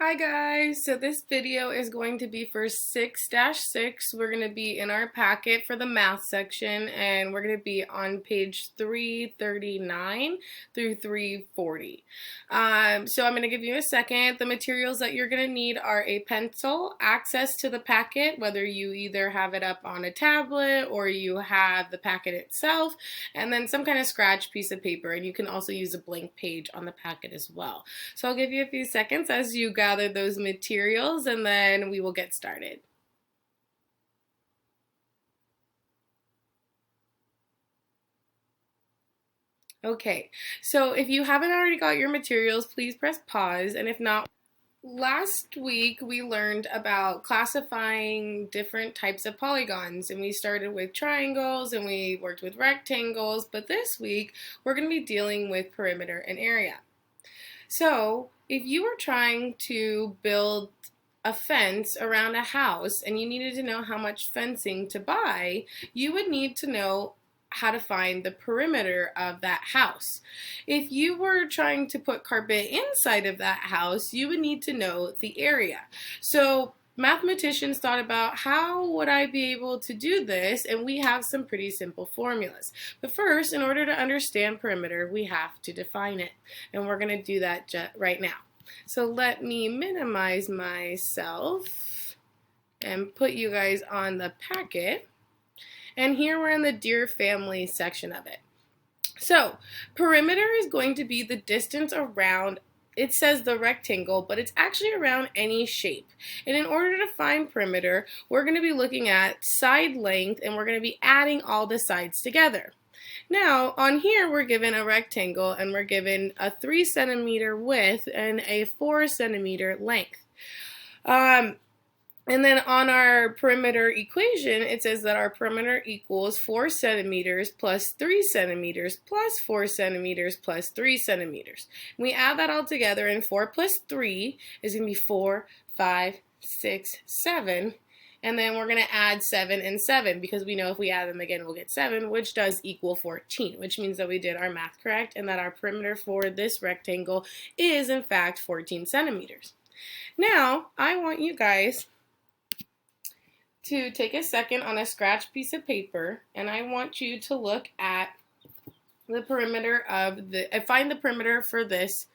Hi guys, so this video is going to be for 6-6. We're going to be in our packet for the math section and we're going to be on page 339 through 340. So I'm going to give you a second. The materials that you're going to need are a pencil, access to the packet, whether you either have it up on a tablet or you have the packet itself, and then some kind of scratch piece of paper, and you can also use a blank page on the packet as well. So I'll give you a few seconds as you gather those materials and then we will get started. Okay, so if you haven't already got your materials, please press pause, and if not, last week we learned about classifying different types of polygons, and we started with triangles and we worked with rectangles, but this week we're going to be dealing with perimeter and area. So if you were trying to build a fence around a house and you needed to know how much fencing to buy, you would need to know how to find the perimeter of that house. If you were trying to put carpet inside of that house, you would need to know the area. So mathematicians thought about how would I be able to do this, and we have some pretty simple formulas. But first, in order to understand perimeter, we have to define it, and we're going to do that right now. So let me minimize myself and put you guys on the packet. And here we're in the Dear Family section of it. So perimeter is going to be the distance around, it says the rectangle, but it's actually around any shape. And in order to find perimeter, we're going to be looking at side length, and we're going to be adding all the sides together. Now, on here, we're given a rectangle, and we're given a 3 centimeter width and a 4 centimeter length. And then on our perimeter equation, it says that our perimeter equals 4 centimeters plus 3 centimeters plus 4 centimeters plus 3 centimeters. We add that all together, and 4 plus 3 is going to be 4, 5, 6, 7. And then we're going to add 7 and 7, because we know if we add them again, we'll get 7, which does equal 14, which means that we did our math correct and that our perimeter for this rectangle is, in fact, 14 centimeters. Now, I want you guys to take a second on a scratch piece of paper, and I want you to look at the perimeter of find the perimeter for this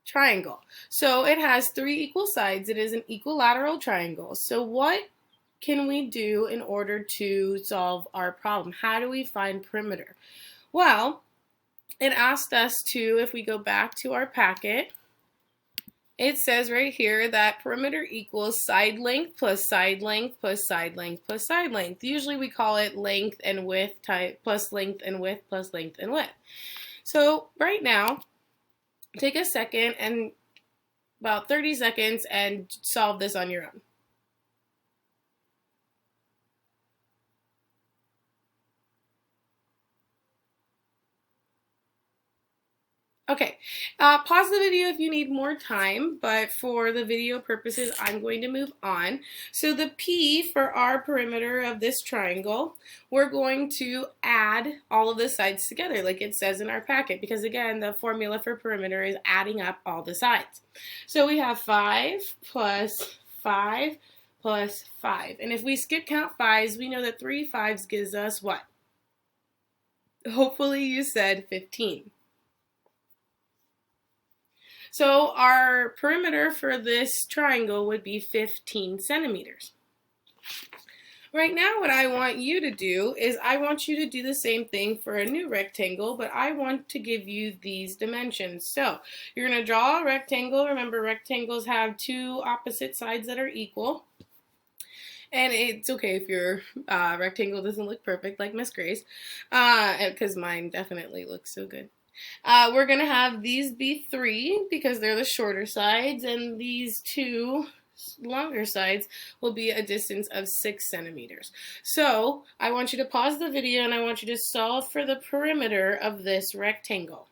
triangle. So it has 3 equal sides. It is an equilateral triangle. So what can we do in order to solve our problem? How do we find perimeter? Well, it asked us to, if we go back to our packet, it says right here that perimeter equals side length plus side length plus side length plus side length. Usually we call it length and width plus length and width plus length and width. So right now, take a second and about 30 seconds and solve this on your own. Okay, pause the video if you need more time, but for the video purposes, I'm going to move on. So the P for our perimeter of this triangle, we're going to add all of the sides together like it says in our packet, because again, the formula for perimeter is adding up all the sides. So we have 5 plus 5 plus 5. And if we skip count 5s, we know that 3 5s gives us what? Hopefully you said 15. So our perimeter for this triangle would be 15 centimeters. Right now, what I want you to do is I want you to do the same thing for a new rectangle, but I want to give you these dimensions. So you're going to draw a rectangle. Remember, rectangles have 2 opposite sides that are equal. And it's okay if your rectangle doesn't look perfect like Miss Grace, because mine definitely looks so good. We're going to have these be 3 because they're the shorter sides, and these 2 longer sides will be a distance of 6 centimeters. So I want you to pause the video and I want you to solve for the perimeter of this rectangle.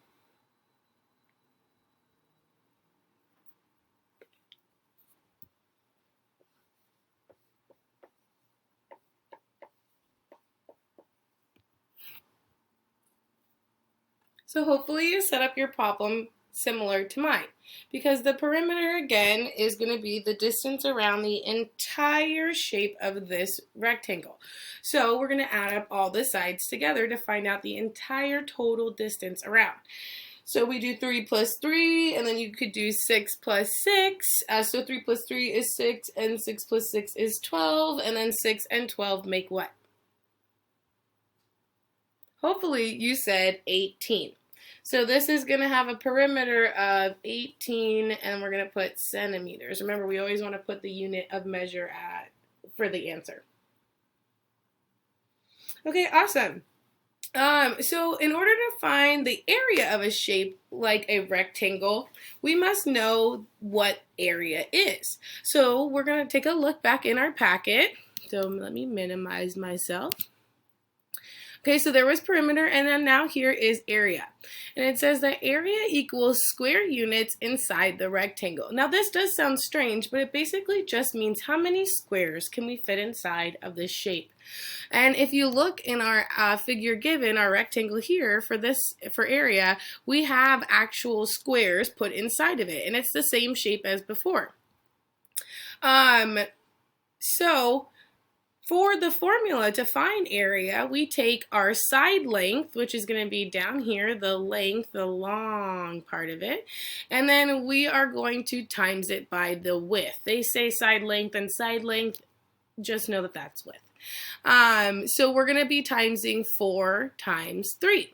So hopefully you set up your problem similar to mine, because the perimeter again is going to be the distance around the entire shape of this rectangle. So we're going to add up all the sides together to find out the entire total distance around. So we do 3 plus 3, and then you could do 6 plus 6. So 3 plus 3 is 6, and 6 plus 6 is 12, and then 6 and 12 make what? Hopefully you said 18. So this is going to have a perimeter of 18, and we're going to put centimeters. Remember, we always want to put the unit of measure for the answer. Okay, awesome. So in order to find the area of a shape like a rectangle, we must know what area is. So we're going to take a look back in our packet. So let me minimize myself. Okay, so there was perimeter, and then now here is area. And it says that area equals square units inside the rectangle. Now this does sound strange, but it basically just means how many squares can we fit inside of this shape. And if you look in our figure given, our rectangle here for area, we have actual squares put inside of it, and it's the same shape as before. So for the formula to find area, we take our side length, which is going to be down here, the length, the long part of it, and then we are going to times it by the width. They say side length and side length, just know that that's width. So we're going to be timesing 4 times 3.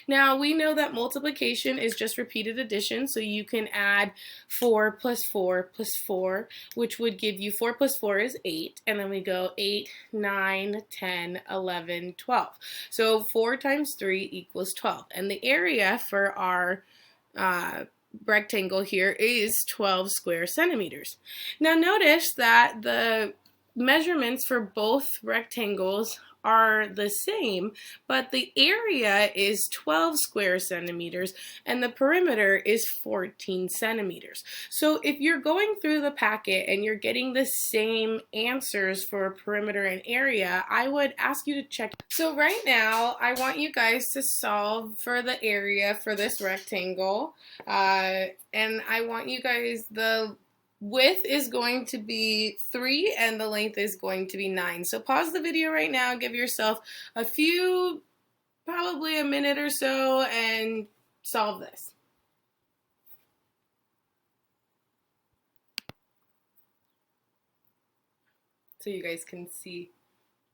Now we know that multiplication is just repeated addition, so you can add 4 plus 4 plus 4, which would give you 4 plus 4 is 8, and then we go 8, 9, 10, 11, 12. So 4 times 3 equals 12, and the area for our rectangle here is 12 square centimeters. Now notice that the measurements for both rectangles are the same, but the area is 12 square centimeters and the perimeter is 14 centimeters. So if you're going through the packet and you're getting the same answers for perimeter and area, I would ask you to check. So right now, I want you guys to solve for the area for this rectangle, and I want you guys, the width is going to be 3 and the length is going to be 9. So pause the video right now, give yourself a few, probably a minute or so, and solve this. So you guys can see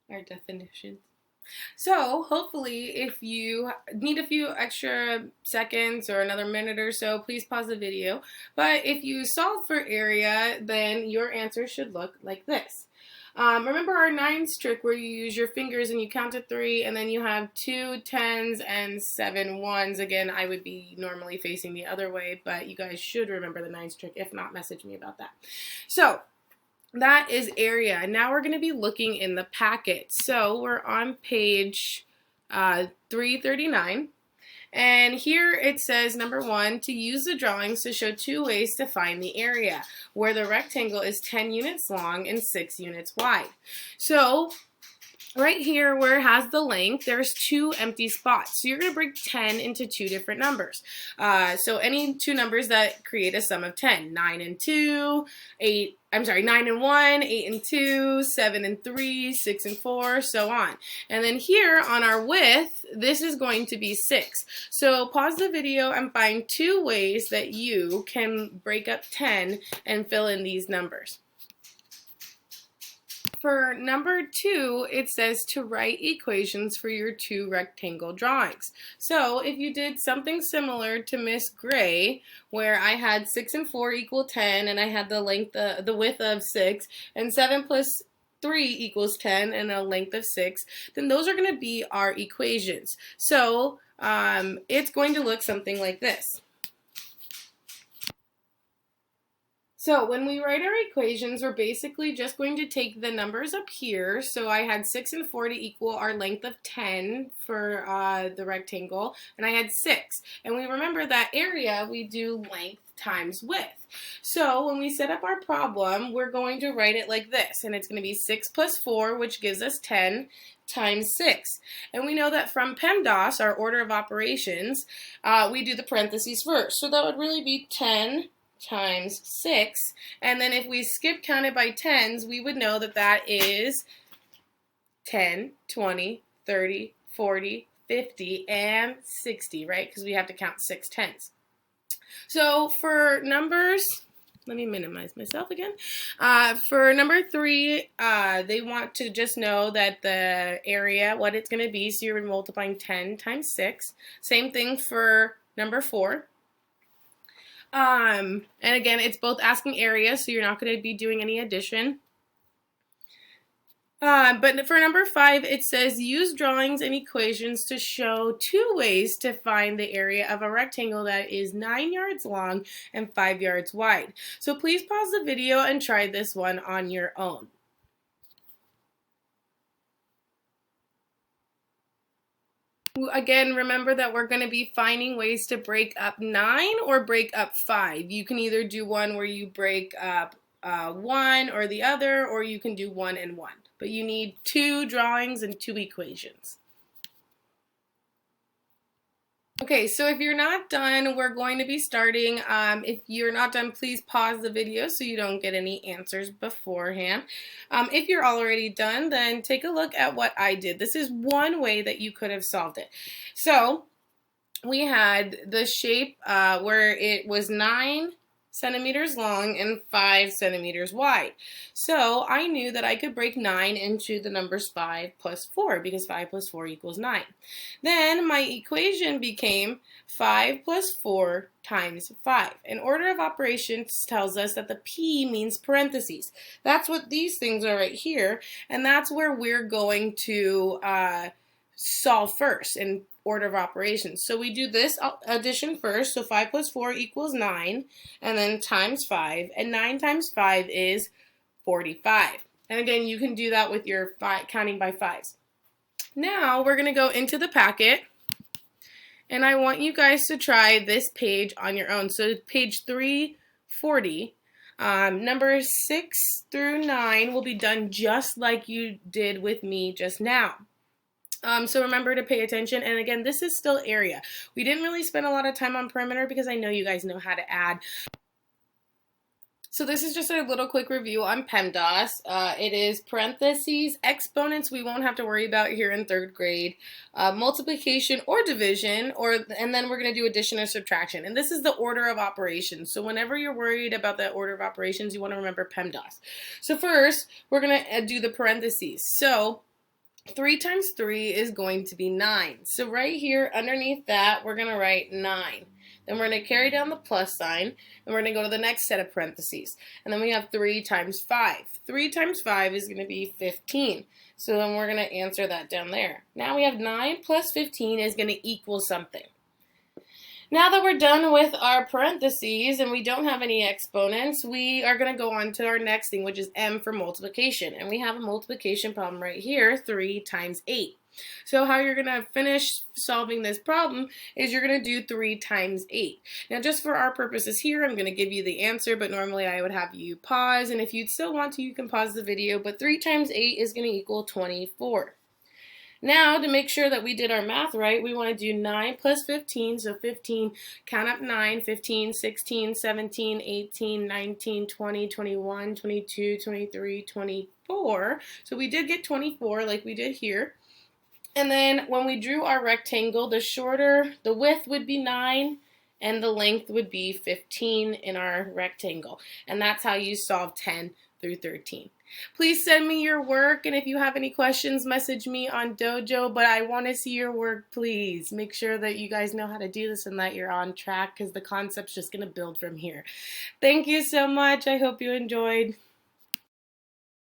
our definitions. So hopefully if you need a few extra seconds or another minute or so, please pause the video. But if you solve for area, then your answer should look like this. Remember our 9s trick where you use your fingers and you count to 3 and then you have 2 10s and 7 1s. Again, I would be normally facing the other way, but you guys should remember the 9s trick. If not, message me about that. So that is area. Now we're going to be looking in the packet. So we're on page 339. And here it says, number 1, to use the drawings to show 2 ways to find the area, where the rectangle is 10 units long and 6 units wide. So right here where it has the length, there's 2 empty spots. So you're going to break 10 into 2 different numbers. So any 2 numbers that create a sum of 10, 9 and 2, 9 and 1, 8 and 2, 7 and 3, 6 and 4, so on. And then here on our width, this is going to be 6. So pause the video and find 2 ways that you can break up 10 and fill in these numbers. For number 2, it says to write equations for your 2 rectangle drawings. So if you did something similar to Miss Gray, where I had 6 and 4 equal 10, and I had the width of 6, and 7 plus 3 equals 10, and a length of 6, then those are going to be our equations. So it's going to look something like this. So when we write our equations, we're basically just going to take the numbers up here. So I had 6 and 4 to equal our length of 10 for the rectangle, and I had 6. And we remember that area, we do length times width. So when we set up our problem, we're going to write it like this, and it's going to be 6 plus 4, which gives us 10, times 6. And we know that from PEMDAS, our order of operations, we do the parentheses first. So that would really be 10 times 6. And then if we skip counted by tens, we would know that that is 10, 20, 30, 40, 50, and 60, right? Because we have to count 6 tens. So for numbers, let me minimize myself again. For number 3, they want to just know that the area, what it's going to be, so you're multiplying 10 times 6. Same thing for number 4. And again, it's both asking area, so you're not going to be doing any addition. But for number 5, it says use drawings and equations to show 2 ways to find the area of a rectangle that is 9 yards long and 5 yards wide. So please pause the video and try this one on your own. Again, remember that we're going to be finding ways to break up 9 or break up 5. You can either do one where you break up one or the other, or you can do 1 and 1. But you need 2 drawings and 2 equations. Okay, so if you're not done, we're going to be starting. If you're not done, please pause the video so you don't get any answers beforehand. If you're already done, then take a look at what I did. This is one way that you could have solved it. So we had the shape where it was 9 centimeters long and 5 centimeters wide. So I knew that I could break 9 into the numbers 5 plus 4 because 5 plus 4 equals 9. Then my equation became 5 plus 4 times 5. And order of operations tells us that the P means parentheses. That's what these things are right here, and that's where we're going to solve first in order of operations. So we do this addition first, so 5 plus 4 equals 9, and then times 5, and 9 times 5 is 45. And again, you can do that with your counting by 5s. Now we're going to go into the packet, and I want you guys to try this page on your own. So page 340, numbers 6 through 9 will be done just like you did with me just now. So remember to pay attention, and again, this is still area. We didn't really spend a lot of time on perimeter because I know you guys know how to add. So this is just a little quick review on PEMDAS. It is parentheses, exponents we won't have to worry about here in 3rd grade, multiplication or division, and then we're going to do addition or subtraction. And this is the order of operations. So whenever you're worried about the order of operations, you want to remember PEMDAS. So first, we're going to do the parentheses. So 3 times 3 is going to be 9. So right here underneath that, we're going to write 9. Then we're going to carry down the plus sign, and we're going to go to the next set of parentheses. And then we have 3 times 5. 3 times 5 is going to be 15. So then we're going to answer that down there. Now we have 9 plus 15 is going to equal something. Now that we're done with our parentheses and we don't have any exponents, we are going to go on to our next thing, which is M for multiplication. And we have a multiplication problem right here, 3 times 8. So how you're going to finish solving this problem is you're going to do 3 times 8. Now just for our purposes here, I'm going to give you the answer, but normally I would have you pause. And if you still want to, you can pause the video. But 3 times 8 is going to equal 24. Now, to make sure that we did our math right, we want to do 9 plus 15. So 15, count up 9, 15, 16, 17, 18, 19, 20, 21, 22, 23, 24. So we did get 24 like we did here. And then when we drew our rectangle, the width would be 9 and the length would be 15 in our rectangle. And that's how you solve 10 through 13. Please send me your work, and if you have any questions, message me on Dojo, but I want to see your work, please. Make sure that you guys know how to do this and that you're on track because the concept's just going to build from here. Thank you so much. I hope you enjoyed.